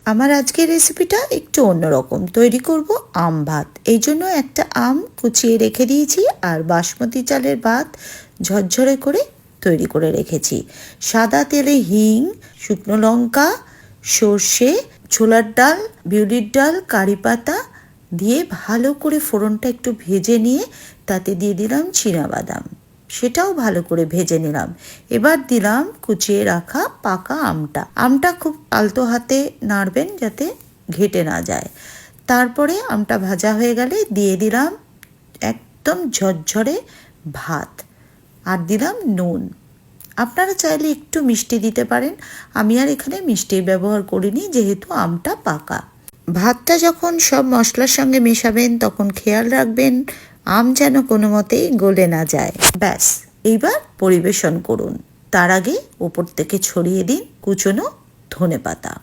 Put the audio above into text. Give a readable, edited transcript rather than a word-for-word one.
আমার আজকের রেসিপিটা একটু অন্যরকম। তৈরি করব আম ভাত। এই জন্য একটা আম কুচিয়ে রেখে দিয়েছি আর বাসমতি চালের ভাত ঝরঝরে করে তৈরি করে রেখেছি। সাদা তেলে হিং, শুকনো লঙ্কা, সর্ষে, ছোলার ডাল, বিউলির ডাল, কারি পাতা দিয়ে ভালো করে ফোড়নটা একটু ভেজে নিয়ে তাতে দিয়ে দিলাম চিনাবাদাম, সেটাও ভালো করে ভেজে নিলাম। এবার দিলাম কুচিয়ে রাখা পাকা আমটা খুব আলতো হাতে নাড়বেন যাতে ঘেটে না যায়। তারপরে আমটা ভাজা হয়ে গেলে দিয়ে দিলাম একদম ঝরঝরে ভাত আর দিলাম নুন। আপনারা চাইলে একটু মিষ্টি দিতে পারেন, আমি আর এখানে মিষ্টি ব্যবহার করিনি যেহেতু আমটা পাকা। ভাতটা যখন সব মশলার সঙ্গে মেশাবেন তখন খেয়াল রাখবেন আম যেন কোনো মতেই গলে না যায়। ব্যাস, এইবার পরিবেশন করুন। তার আগে ওপর থেকে ছড়িয়ে দিন কুচনো ধনেপাতা।